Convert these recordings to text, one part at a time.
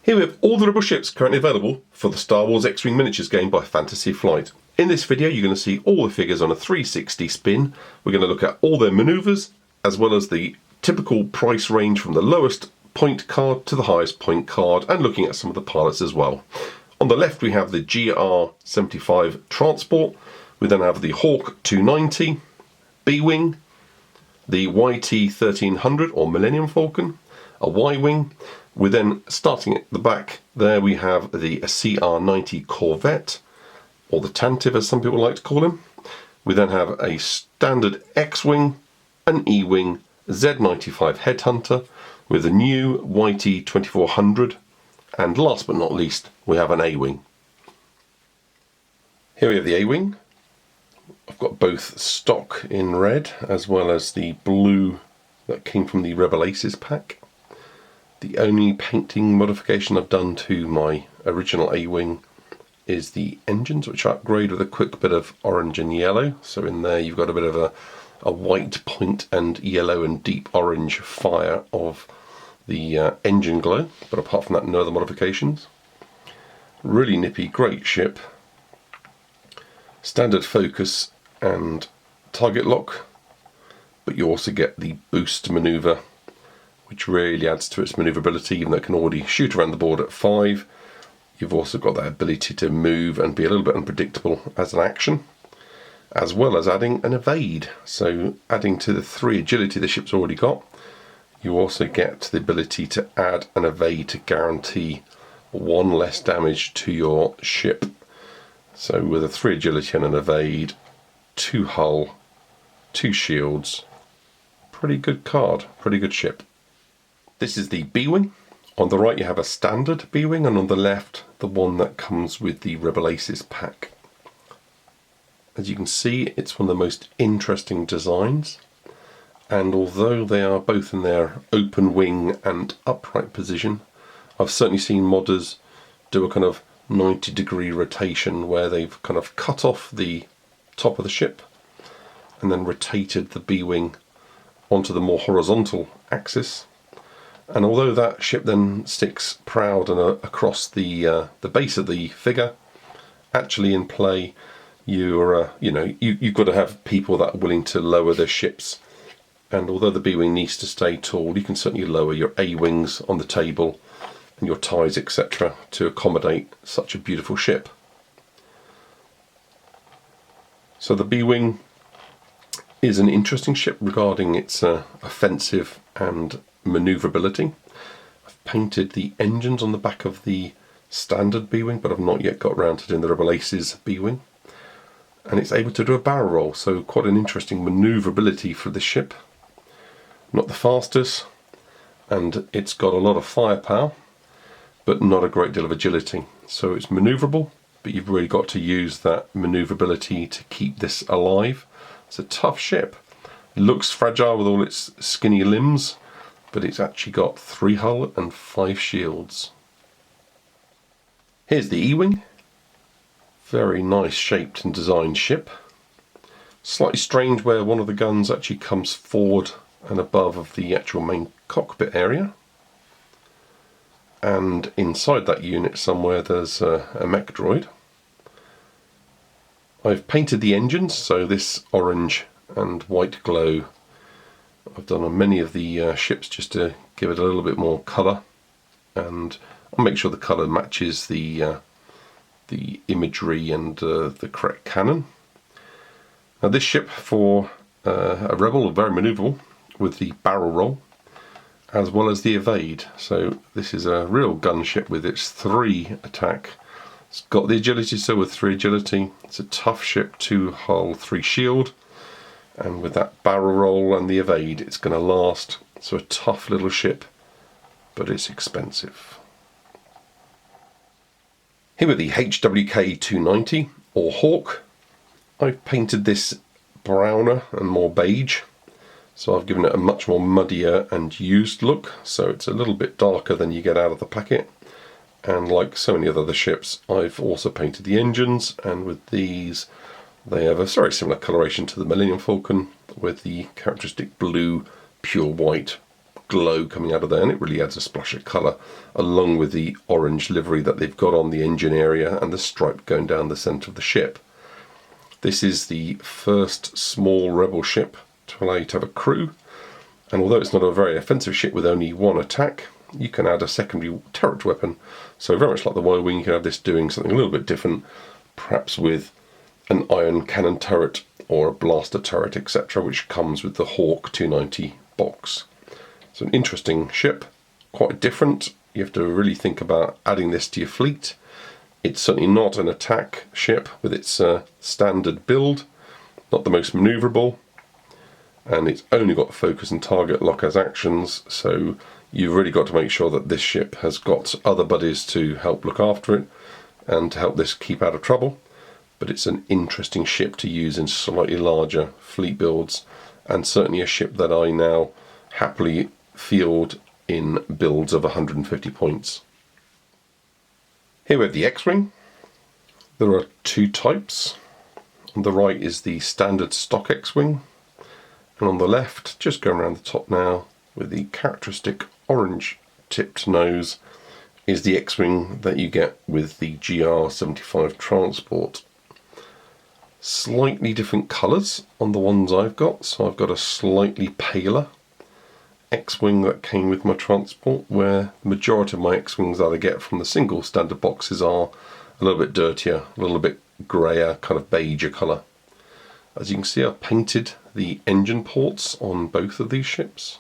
Here we have all the Rebel ships currently available for the Star Wars X-Wing Miniatures game by Fantasy Flight. In this video you're going to see all the figures on a 360 spin. We're going to look at all their manoeuvres as well as the typical price range from the lowest point card to the highest point card, and looking at some of the pilots as well. On the left we have the GR75 Transport, we then have the Hawk 290, B-Wing, the YT 1300 or Millennium Falcon, a Y-Wing. We're then starting at the back there we have the CR90 Corvette, or the Tantive as some people like to call him. We then have a standard X-Wing, an E-Wing, Z95 Headhunter with a new Whitey 2400, and last but not least we have an A-Wing. Here we have the A-Wing. I've got both stock in red as well as the blue that came from the Rebel Aces pack. The only painting modification I've done to my original A-Wing is the engines, which I upgrade with a quick bit of orange and yellow. So in there you've got a bit of a white point and yellow and deep orange fire of the engine glow, but apart from that no other modifications. Really nippy, great ship. Standard focus and target lock, but you also get the boost manoeuvre, which really adds to its manoeuvrability, even though it can already shoot around the board at 5. You've also got that ability to move and be a little bit unpredictable as an action, as well as adding an evade. So adding to the 3 agility the ship's already got, you also get the ability to add an evade to guarantee 1 less damage to your ship. So with a 3 agility and an evade, 2 hull, 2 shields, pretty good card, pretty good ship. This is the B-Wing. On the right you have a standard B-Wing, and on the left the one that comes with the Rebel Aces pack. As you can see, it's one of the most interesting designs, and although they are both in their open wing and upright position, I've certainly seen modders do a kind of 90-degree rotation where they've kind of cut off the top of the ship and then rotated the B-Wing onto the more horizontal axis. And although that ship then sticks proud and across the base of the figure, actually in play you've got to have people that are willing to lower their ships. And although the B-Wing needs to stay tall, you can certainly lower your A-Wings on the table and your ties, etc., to accommodate such a beautiful ship. So the B-Wing is an interesting ship regarding its offensive and manoeuvrability. I've painted the engines on the back of the standard B-Wing, but I've not yet got around to doing the Rebel Aces B-Wing. And it's able to do a barrel roll, so quite an interesting manoeuvrability for the ship. Not the fastest, and it's got a lot of firepower, but not a great deal of agility. So it's manoeuvrable, but you've really got to use that manoeuvrability to keep this alive. It's a tough ship. It looks fragile with all its skinny limbs, but it's actually got 3 hull and 5 shields. Here's the E-Wing. Very nice shaped and designed ship. Slightly strange where one of the guns actually comes forward and above of the actual main cockpit area. And inside that unit somewhere there's a mech droid. I've painted the engines, so this orange and white glow I've done on many of the ships just to give it a little bit more colour, and I'll make sure the colour matches the imagery and the correct cannon. Now this ship for a Rebel are very manoeuvrable with the barrel roll as well as the evade. So this is a real gunship with its 3 attack. It's got the agility, so with 3 agility. It's a tough ship, 2 hull, 3 shield. And with that barrel roll and the evade, it's going to last. So a tough little ship, but it's expensive. Here with the HWK 290 or Hawk. I've painted this browner and more beige. So I've given it a much more muddier and used look, so it's a little bit darker than you get out of the packet. And like so many other ships, I've also painted the engines, and with these they have a very similar coloration to the Millennium Falcon with the characteristic blue, pure white glow coming out of there, and it really adds a splash of colour, along with the orange livery that they've got on the engine area and the stripe going down the centre of the ship. This is the first small rebel ship to allow you to have a crew, and although it's not a very offensive ship with only one attack, you can add a secondary turret weapon. So very much like the Y-Wing, you can have this doing something a little bit different, perhaps with an iron cannon turret or a blaster turret, etc., which comes with the Hawk 290 box. It's an interesting ship, quite different. You have to really think about adding this to your fleet. It's certainly not an attack ship with its standard build, not the most manoeuvrable, and it's only got focus and target lock as actions, so you've really got to make sure that this ship has got other buddies to help look after it and to help this keep out of trouble. But it's an interesting ship to use in slightly larger fleet builds, and certainly a ship that I now happily field in builds of 150 points. Here we have the X-Wing. There are two types. On the right is the standard stock X-Wing, and on the left, just going around the top now, with the characteristic orange tipped nose, is the X-Wing that you get with the GR75 transport. Slightly different colours on the ones I've got, so I've got a slightly paler X-Wing that came with my transport, where the majority of my X-Wings that I get from the single standard boxes are a little bit dirtier, a little bit greyer, kind of beiger colour. As you can see, I've painted the engine ports on both of these ships.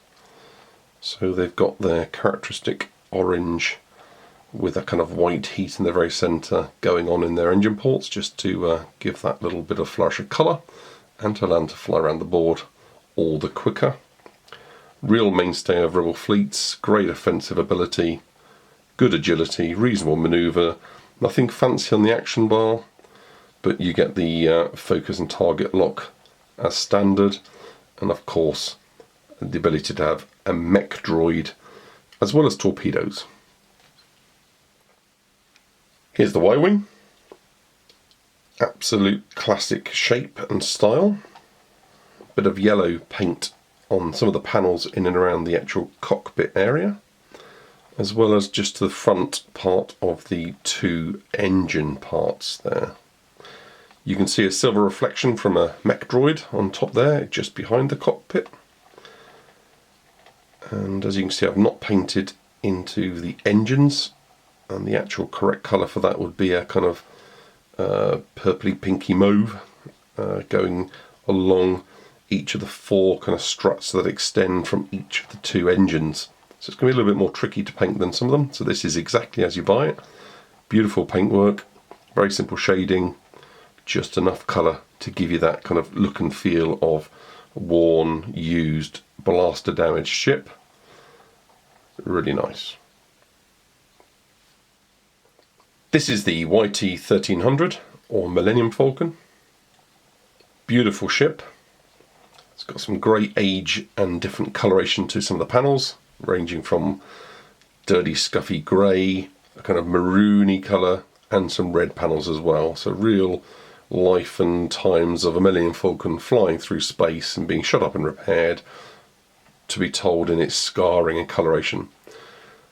So they've got their characteristic orange with a kind of white heat in the very centre going on in their engine ports, just to give that little bit of flourish of colour and to allow them to fly around the board all the quicker. Real mainstay of rebel fleets, great offensive ability, good agility, reasonable manoeuvre, nothing fancy on the action bar, but you get the focus and target lock as standard, and of course the ability to have a mech droid as well as torpedoes. Here's the Y-Wing. Absolute classic shape and style. Bit of yellow paint on some of the panels in and around the actual cockpit area, as well as just the front part of the two engine parts there. You can see a silver reflection from a mech droid on top there, just behind the cockpit. And as you can see, I've not painted into the engines, and the actual correct colour for that would be a kind of purpley pinky mauve going along each of the four kind of struts that extend from each of the two engines. So it's going to be a little bit more tricky to paint than some of them. So this is exactly as you buy it. Beautiful paintwork, very simple shading, just enough colour to give you that kind of look and feel of worn, used, blaster damaged ship. Really nice. This is the Whitey 1300 or Millennium Falcon. Beautiful ship. It's got some great age and different coloration to some of the panels, ranging from dirty scuffy grey, a kind of maroony colour, and some red panels as well. So real life and times of a Millennium Falcon flying through space and being shot up and repaired, to be told in its scarring and coloration.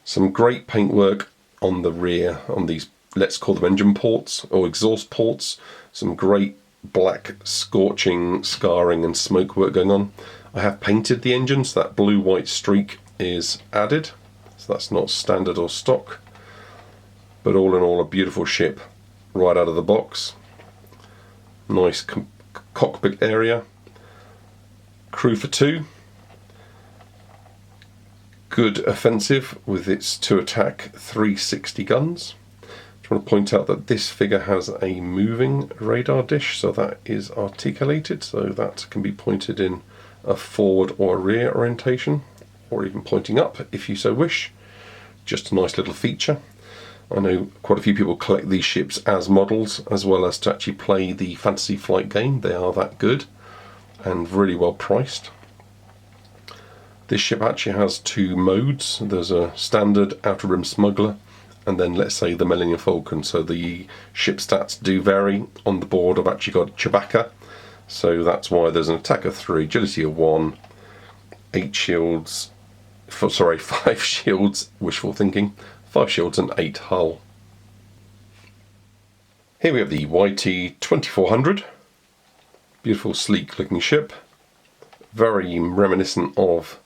Some great paintwork on the rear, on these, let's call them engine ports or exhaust ports. Some great black scorching scarring and smoke work going on. I have painted the engine, so that blue-white streak is added, so that's not standard or stock. But all in all, a beautiful ship right out of the box. Nice cockpit area. Crew for two. Good offensive with its 2-attack 360 guns. I want to point out that this figure has a moving radar dish, so that is articulated, so that can be pointed in a forward or rear orientation, or even pointing up if you so wish. Just a nice little feature. I know quite a few people collect these ships as models, as well as to actually play the Fantasy Flight game. They are that good and really well priced. This ship actually has two modes. There's a standard outer rim smuggler, and then let's say the Millennium Falcon. So the ship stats do vary. On the board I've actually got Chewbacca, so that's why there's an attack of 3, agility of 1, 8 shields, 5 shields, wishful thinking, 5 shields and 8 hull. Here we have the Whitey 2400, beautiful sleek looking ship, very reminiscent of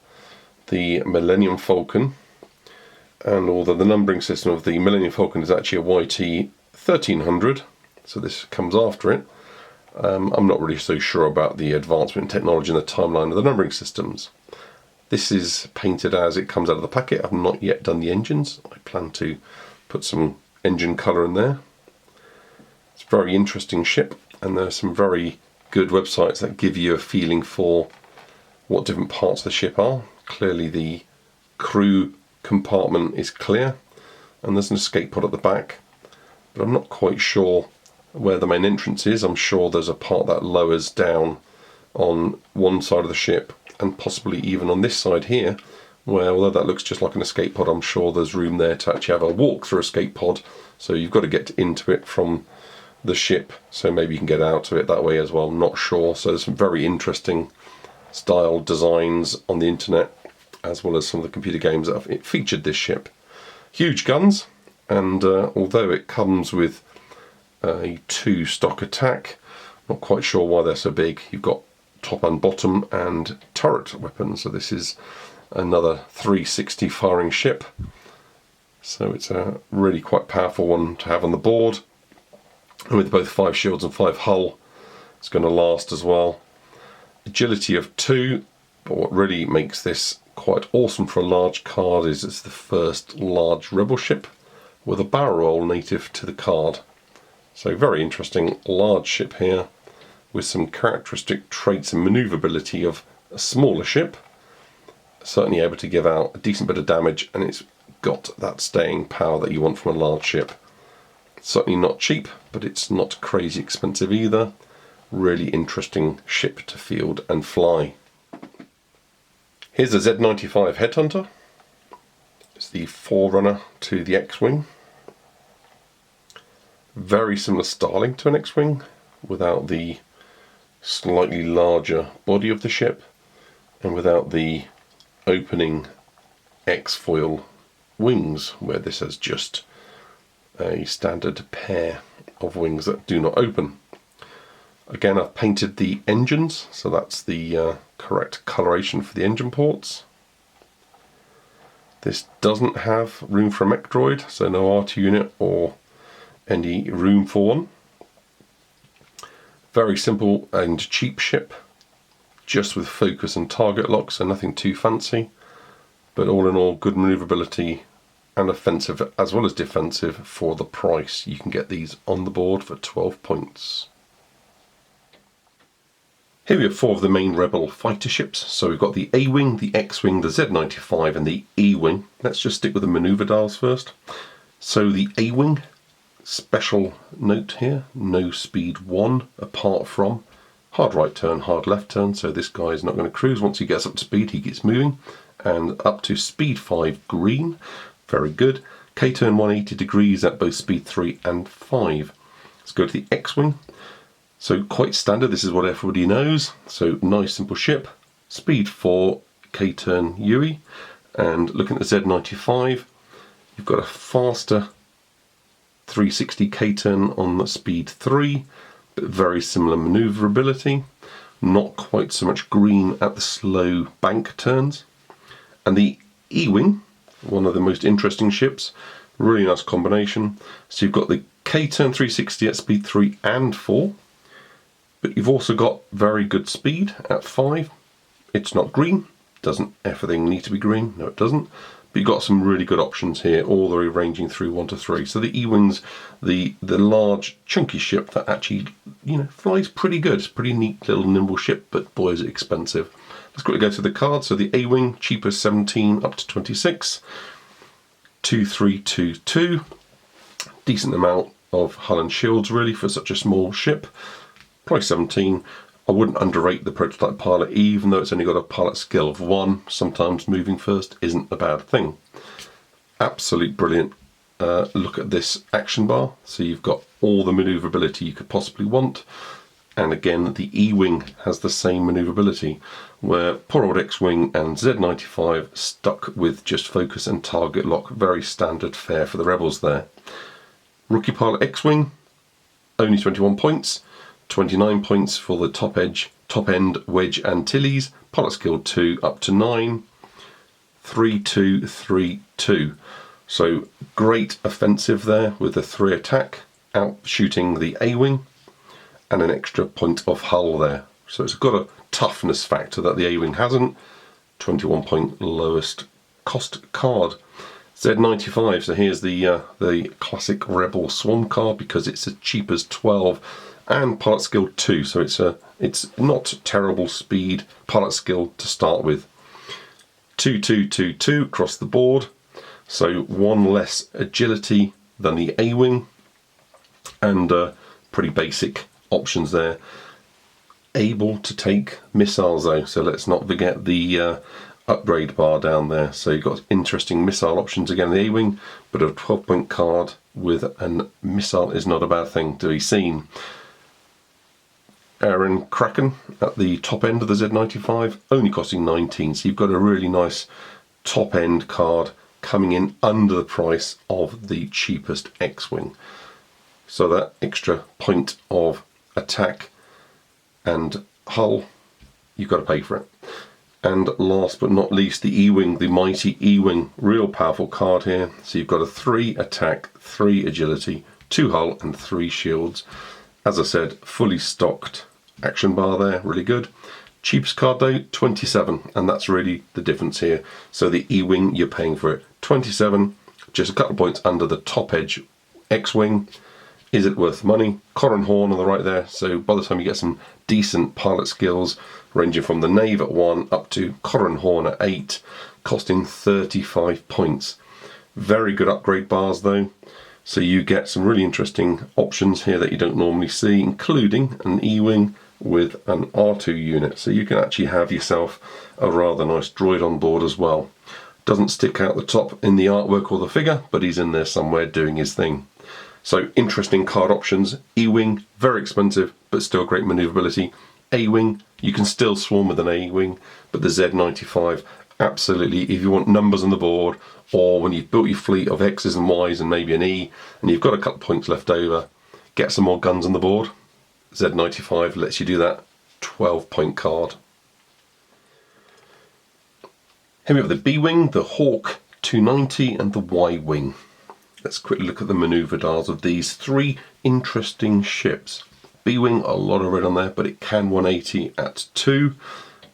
the Millennium Falcon, and although the numbering system of the Millennium Falcon is actually a Whitey 1300, so this comes after it, I'm not really so sure about the advancement in technology and the timeline of the numbering systems. This is painted as it comes out of the packet. I've not yet done the engines. I plan to put some engine colour in there. It's a very interesting ship, and there are some very good websites that give you a feeling for what different parts of the ship are. Clearly the crew compartment is clear, and there's an escape pod at the back, but I'm not quite sure where the main entrance is. I'm sure there's a part that lowers down on one side of the ship, and possibly even on this side here, where although that looks just like an escape pod, I'm sure there's room there to actually have a walk-through escape pod, so you've got to get into it from the ship, so maybe you can get out of it that way as well, I'm not sure. So there's some very interesting style designs on the internet, as well as some of the computer games that have featured this ship. Huge guns, and although it comes with a 2 stock attack, not quite sure why they're so big. You've got top and bottom and turret weapons, so this is another 360 firing ship, so it's a really quite powerful one to have on the board, and with both 5 shields and 5 hull, it's going to last as well. Agility of 2, but what really makes this quite awesome for a large card is it's the first large rebel ship with a barrel roll native to the card. So very interesting large ship here, with some characteristic traits and manoeuvrability of a smaller ship. Certainly able to give out a decent bit of damage, and it's got that staying power that you want from a large ship. Certainly not cheap, but it's not crazy expensive either. Really interesting ship to field and fly. Here's a Z95 Headhunter. It's the forerunner to the X-Wing. Very similar styling to an X-Wing, without the slightly larger body of the ship, and without the opening X-foil wings, where this has just a standard pair of wings that do not open. Again, I've painted the engines, so that's the correct coloration for the engine ports. This doesn't have room for a mech droid, so no R2 unit or any room for one. Very simple and cheap ship, just with focus and target lock, so nothing too fancy, but all in all good manoeuvrability and offensive as well as defensive for the price. You can get these on the board for 12 points. Here we have 4 of the main Rebel fighter ships. So we've got the A-Wing, the X-Wing, the Z95 and the E-Wing. Let's just stick with the manoeuvre dials first. So the A-Wing, special note here, no speed 1 apart from hard right turn, hard left turn, so this guy is not going to cruise. Once he gets up to speed he gets moving, and up to speed 5 green, very good. K-turn 180 degrees at both speed 3 and 5. Let's go to the X-Wing. So quite standard, this is what everybody knows, so nice simple ship, speed 4, K-turn UE, and looking at the Z95, you've got a faster 360 K-turn on the speed 3, but very similar manoeuvrability, not quite so much green at the slow bank turns. And the E-Wing, one of the most interesting ships, really nice combination. So you've got the K-turn 360 at speed 3 and 4, but you've also got very good speed at 5. It's not green, doesn't everything need to be green? No, it doesn't. But you've got some really good options here, all the way ranging through 1 to 3. So the E-Wing's the large chunky ship that actually, you know, flies pretty good. It's a pretty neat little nimble ship, but boy is it expensive. Let's quickly go to the card. So the A-Wing, cheapest 17 up to 26, 2322. Decent amount of hull and shields really for such a small ship. Price 17. I wouldn't underrate the prototype pilot, even though it's only got a pilot skill of 1. Sometimes moving first isn't a bad thing. Absolute brilliant. Look at this action bar. So you've got all the manoeuvrability you could possibly want. And again, the E-Wing has the same manoeuvrability, where poor old X-Wing and Z95 stuck with just focus and target lock. Very standard fare for the Rebels there. Rookie pilot X-Wing, only 21 points. 29 points for the top end Wedge Antilles. Pilot skill 2 up to 9. 3-2, 3-2. So great offensive there with the 3 attack, out shooting the A-Wing, and an extra point of hull there. So it's got a toughness factor that the A-Wing hasn't. 21 point lowest cost card. Z95, so here's the classic Rebel Swarm card because it's as cheap as 12 and pilot skill 2, so it's not terrible speed pilot skill to start with. 2-2-2-2 across the board, so 1 less agility than the A-Wing, and pretty basic options there. Able to take missiles though, so let's not forget the upgrade bar down there. So you've got interesting missile options again in the A-Wing, but a 12-point card with a missile is not a bad thing to be seen. Aaron Kraken at the top end of the Z95, only costing 19, so you've got a really nice top end card coming in under the price of the cheapest X-Wing. So that extra point of attack and hull, you've got to pay for it. And last but not least, the E-Wing, the mighty E-Wing, real powerful card here. So you've got a 3 attack, 3 agility, 2 hull and 3 shields. As I said, fully stocked action bar there, really good. Cheapest card though, 27, and that's really the difference here. So the E-Wing, you're paying for it. 27, just a couple of points under the top edge X-Wing. Is it worth money? Collar and horn on the right there, so by the time you get some decent pilot skills, ranging from the Nave at 1 up to collar and horn at 8, costing 35 points. Very good upgrade bars though. So you get some really interesting options here that you don't normally see, including an E-Wing with an R2 unit. So you can actually have yourself a rather nice droid on board as well. Doesn't stick out the top in the artwork or the figure, but he's in there somewhere doing his thing. So interesting card options. E-Wing, very expensive, but still great manoeuvrability. A-Wing, you can still swarm with an A-Wing, but the Z95, absolutely, if you want numbers on the board, or when you've built your fleet of X's and Y's and maybe an E, and you've got a couple of points left over, get some more guns on the board. Z95 lets you do that. 12-point card. Here we have the B-Wing, the Hawk 290 and the Y-Wing. Let's quickly look at the manoeuvre dials of these 3 interesting ships. B-Wing, a lot of red on there, but it can 180 at 2.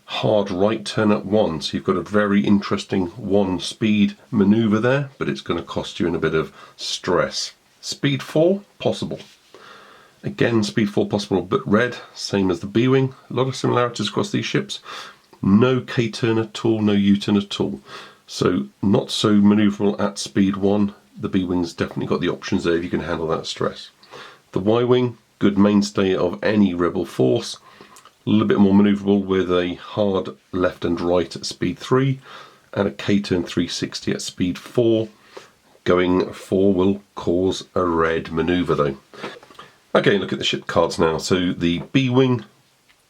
Hard right turn at 1, so you've got a very interesting 1 speed manoeuvre there, but it's going to cost you in a bit of stress. Speed 4, possible. Again, speed 4 possible, but red, same as the B-Wing. A lot of similarities across these ships. No K-turn at all, no U-turn at all. So not so manoeuvrable at speed 1. The B-Wing's definitely got the options there if you can handle that stress. The Y-Wing, good mainstay of any rebel force. A little bit more manoeuvrable with a hard left and right at speed 3 and a K-turn 360 at speed 4. Going 4 will cause a red manoeuvre though. Okay, look at the ship cards now. So the B-Wing,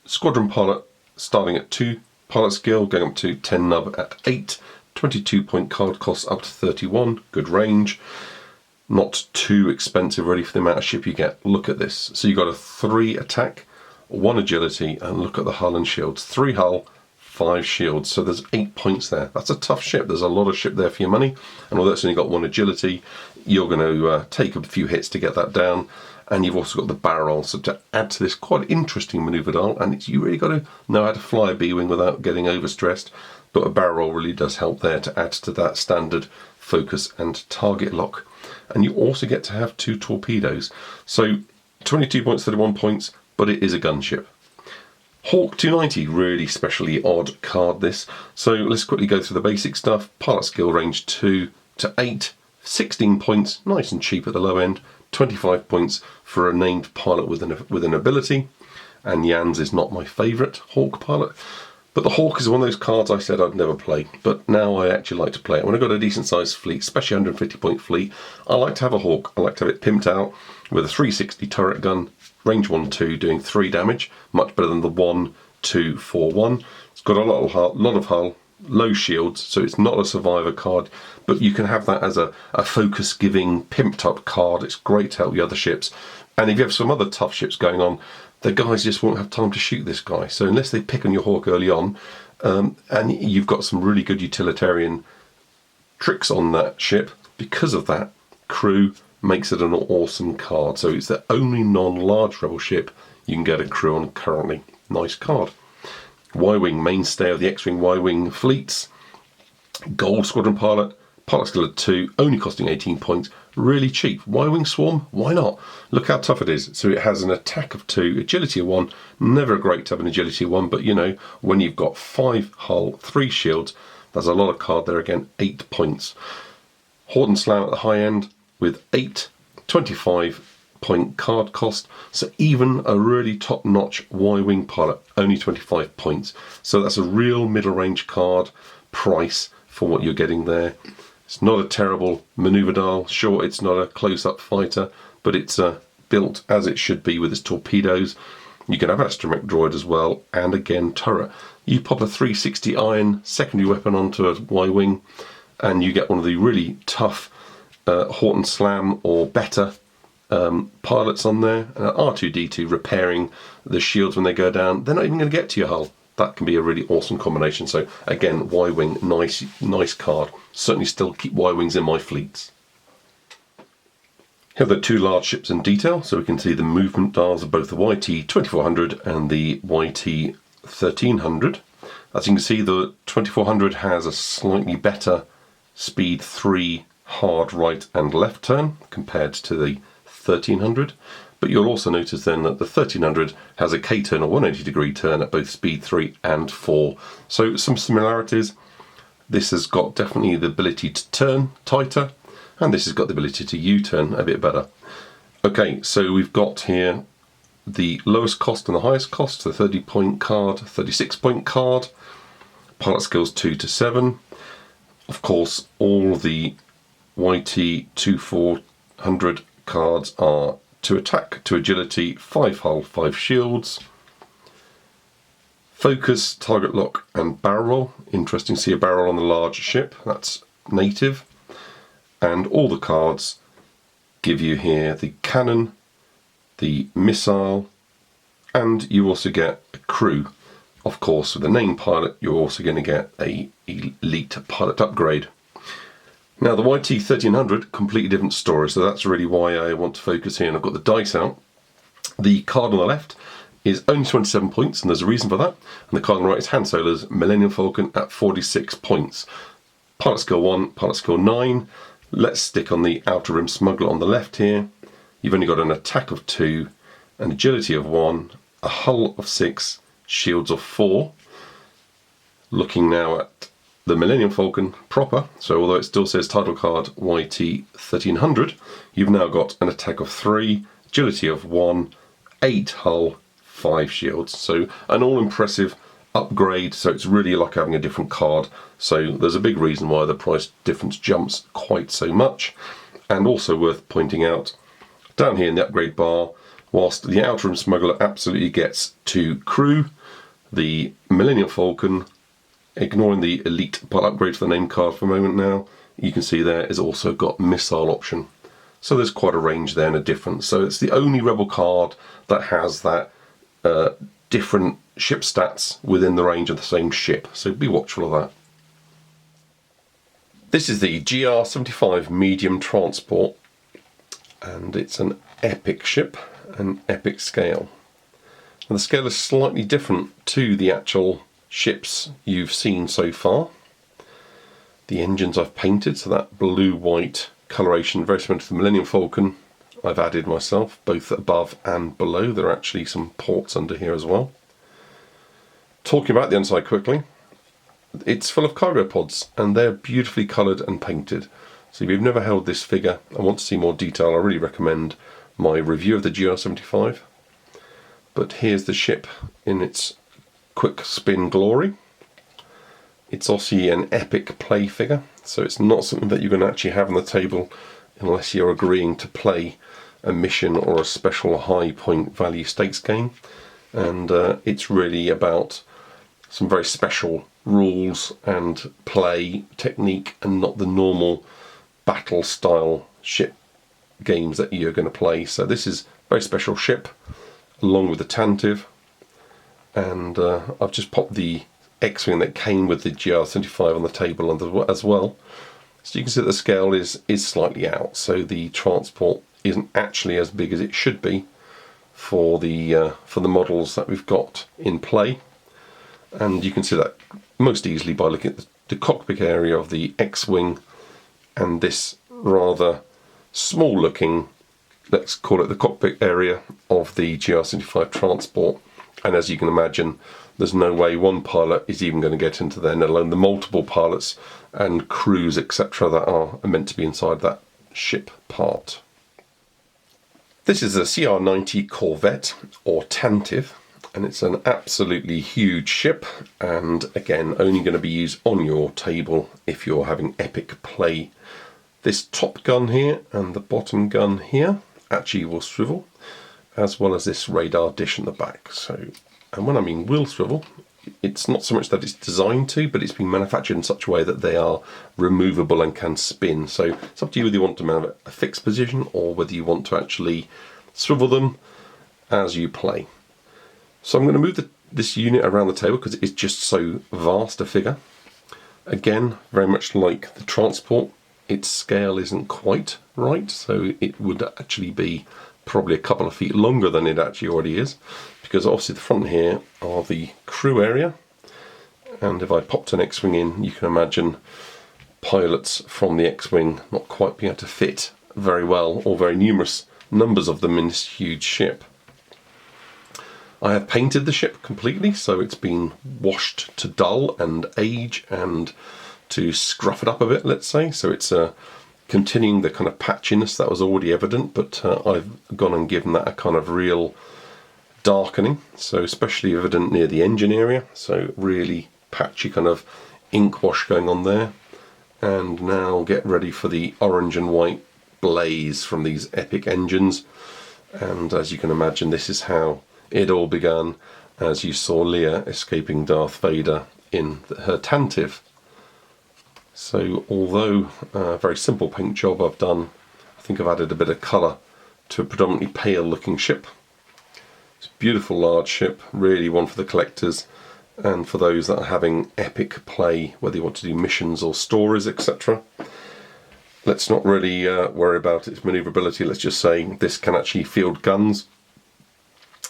Squadron Pilot starting at 2 pilot skill, going up to 10 nub at 8. 22-point card costs up to 31, good range. Not too expensive really for the amount of ship you get. Look at this. So you've got a 3 attack, 1 agility, and look at the hull and shields. 3 hull, 5 shields, so there's 8 points there. That's a tough ship. There's a lot of ship there for your money, and although it's only got 1 agility, you're going to take a few hits to get that down. And you've also got the barrel, so to add to this quite interesting manoeuvre dial, and you really got to know how to fly a B-Wing without getting overstressed, but a barrel really does help there to add to that standard focus and target lock. And you also get to have 2 torpedoes, so 22 points, 31 points, but it is a gunship. Hawk 290, really specially odd card this, so let's quickly go through the basic stuff. Pilot skill range 2 to 8, 16 points, nice and cheap at the low end. 25 points for a named pilot with an ability, and Jan's is not my favourite Hawk pilot, but the Hawk is one of those cards I said I'd never play, but now I actually like to play it. When I've got a decent sized fleet, especially 150 point fleet, I like to have a Hawk. I like to have it pimped out with a 360 turret gun, range 1-2, doing 3 damage, much better than the 1-2-4-1. It's got a lot of hull, low shields, so it's not a survivor card, but you can have that as a focus giving, pimped up card. It's great to help the other ships, and if you have some other tough ships going on, the guys just won't have time to shoot this guy. So unless they pick on your hawk early on, and you've got some really good utilitarian tricks on that ship, because of that, crew makes it an awesome card. So it's the only non-large rebel ship you can get a crew on currently. Nice card. Y-Wing, mainstay of the X-Wing Y-Wing fleets. Gold Squadron pilot, pilot skill of 2, only costing 18 points. Really cheap. Y-Wing Swarm, why not? Look how tough it is. So it has an attack of 2, agility of 1. Never great to have an agility of 1, but you know, when you've got 5 hull, 3 shields, there's a lot of card there again, 8 points. Horde and Slam at the high end with 8, 25 point card cost. So even a really top-notch Y-Wing pilot, only 25 points. So that's a real middle range card price for what you're getting there. It's not a terrible maneuver dial. Sure, it's not a close-up fighter, but it's built as it should be with its torpedoes. You can have astromech droid as well, and again turret. You pop a 360 iron secondary weapon onto a Y-Wing, and you get one of the really tough Horde and Slam or better pilots on there. R2-D2 repairing the shields when they go down. They're not even going to get to your hull. That can be a really awesome combination. So again, Y-Wing, nice card. Certainly still keep Y-Wings in my fleets. Here are the 2 large ships in detail, so we can see the movement dials of both the YT 2400 and the YT 1300. As you can see, the 2400 has a slightly better speed 3 hard right and left turn compared to the 1300. But you'll also notice then that the 1300 has a K-turn or 180 degree turn at both speed 3 and 4. So some similarities. This has got definitely the ability to turn tighter, and this has got the ability to U-turn a bit better. Okay, so we've got here the lowest cost and the highest cost, the 30 point card, 36 point card, pilot skills 2 to 7. Of course, all the YT 2400 cards are 2 attack, 2 agility, 5 hull, 5 shields. Focus, target lock and barrel roll. Interesting to see a barrel on the large ship, that's native. And all the cards give you here the cannon, the missile, and you also get a crew. Of course, with the name pilot, you're also going to get a elite pilot upgrade. Now the YT 1300, completely different story, so that's really why I want to focus here, and I've got the dice out. The card on the left is only 27 points, and there's a reason for that. And the card on the right is Han Solo's Millennium Falcon at 46 points. Pilot skill 1, pilot skill 9. Let's stick on the Outer Rim Smuggler on the left here. You've only got an attack of 2, an agility of 1, a hull of 6, shields of 4. Looking now at the Millennium Falcon proper, so although it still says title card YT 1300, you've now got an attack of 3, agility of 1, 8 hull, 5 shields. So an all-impressive upgrade, so it's really like having a different card. So there's a big reason why the price difference jumps quite so much. And also worth pointing out, down here in the upgrade bar, whilst the Outer Rim Smuggler absolutely gets 2 crew, the Millennium Falcon, ignoring the elite pilot upgrade for the name card for a moment now, you can see there is also got missile option. So there's quite a range there and a difference. So it's the only rebel card that has that different ship stats within the range of the same ship. So be watchful of that. This is the GR75 medium transport, and it's an epic ship, an epic scale. And the scale is slightly different to the actual ships you've seen so far. The engines I've painted, so that blue-white coloration, very similar to the Millennium Falcon, I've added myself, both above and below. There are actually some ports under here as well. Talking about the inside quickly, it's full of cargo pods, and they're beautifully coloured and painted. So if you've never held this figure and want to see more detail, I really recommend my review of the GR75. But here's the ship in its quick spin glory. It's also an epic play figure, so it's not something that you're going to actually have on the table unless you're agreeing to play a mission or a special high point value stakes game, and it's really about some very special rules and play technique, and not the normal battle style ship games that you're going to play. So this is a very special ship along with the Tantive, and I've just popped the X-Wing that came with the GR75 on the table as well. So you can see that the scale is slightly out, so the transport isn't actually as big as it should be for the models that we've got in play. And you can see that most easily by looking at the cockpit area of the X-Wing and this rather small looking, let's call it the cockpit area of the GR75 transport. And as you can imagine, there's no way one pilot is even going to get into there, let alone the multiple pilots and crews, etc., that are meant to be inside that ship part. This is a CR90 Corvette, or Tantive, and it's an absolutely huge ship, and again only going to be used on your table if you're having epic play. This top gun here and the bottom gun here actually will swivel, as well as this radar dish in the back. So, and when I mean will swivel, it's not so much that it's designed to, but it's been manufactured in such a way that they are removable and can spin. So it's up to you whether you want to have a fixed position or whether you want to actually swivel them as you play. So I'm going to move this unit around the table because it's just so vast a figure. Again, very much like the transport, its scale isn't quite right, so it would actually be probably a couple of feet longer than it actually already is, because obviously the front here are the crew area, and if I popped an X-Wing in, you can imagine pilots from the X-Wing not quite being able to fit very well, or very numerous numbers of them in this huge ship. I have painted the ship completely, so it's been washed to dull and age and to scruff it up a bit, let's say. So it's continuing the kind of patchiness that was already evident, but I've gone and given that a kind of real darkening, so especially evident near the engine area, so really patchy kind of ink wash going on there. And now get ready for the orange and white blaze from these epic engines, and as you can imagine, this is how it all began, as you saw Leia escaping Darth Vader in her Tantive. So although a very simple paint job I've done, I think I've added a bit of colour to a predominantly pale looking ship. It's a beautiful large ship, really one for the collectors and for those that are having epic play, whether you want to do missions or stories, etc. Let's not really worry about its manoeuvrability. Let's just say this can actually field guns.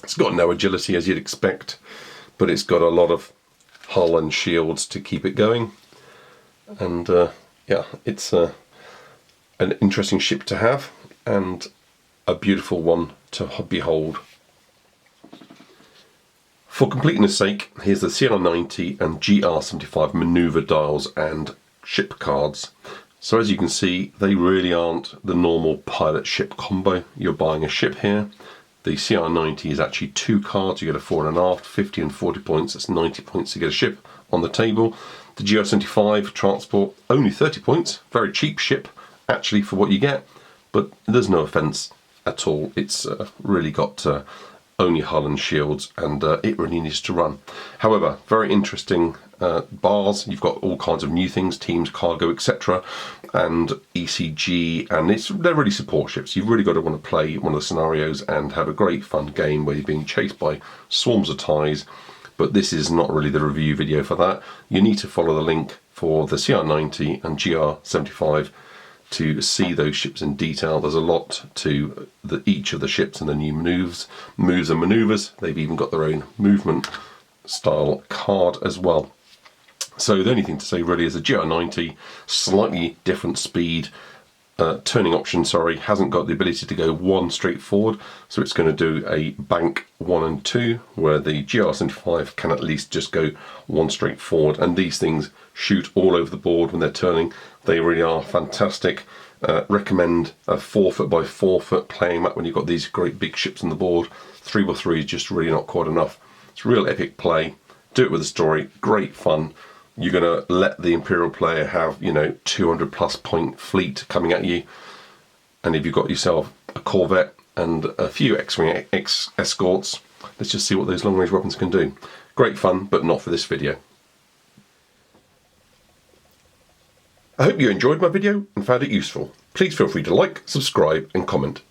It's got no agility as you'd expect, but it's got a lot of hull and shields to keep it going. And yeah, it's an interesting ship to have and a beautiful one to behold. For completeness sake, here's the CR90 and GR75 manoeuvre dials and ship cards. So as you can see, they really aren't the normal pilot ship combo. You're buying a ship here. The CR90 is actually 2 cards. You get a 4 and an aft, 50 and 40 points. That's 90 points to get a ship on the table. The GR75 transport, only 30 points. Very cheap ship, actually, for what you get. But there's no offence at all. It's really got only hull and shields, and it really needs to run. However, very interesting bars. You've got all kinds of new things, teams, cargo, etc. and ECG, and they're really support ships. You've really got to want to play one of the scenarios and have a great fun game where you're being chased by swarms of TIEs, but this is not really the review video for that. You need to follow the link for the CR90 and GR75 to see those ships in detail. There's a lot to each of the ships and the new moves and manoeuvres. They've even got their own movement style card as well. So the only thing to say really is the GR90, slightly different speed, turning option, hasn't got the ability to go one straight forward, so it's going to do a bank 1 and 2, where the GR75 can at least just go one straight forward, and these things shoot all over the board when they're turning. They really are fantastic. Recommend a 4 foot by 4 foot playing map when you've got these great big ships on the board. 3x3 is just really not quite enough. It's real epic play. Do it with a story, great fun. You're going to let the Imperial player have, 200+ point fleet coming at you. And if you've got yourself a Corvette and a few X-Wing escorts. Let's just see what those long-range weapons can do. Great fun, but not for this video. I hope you enjoyed my video and found it useful. Please feel free to like, subscribe and comment.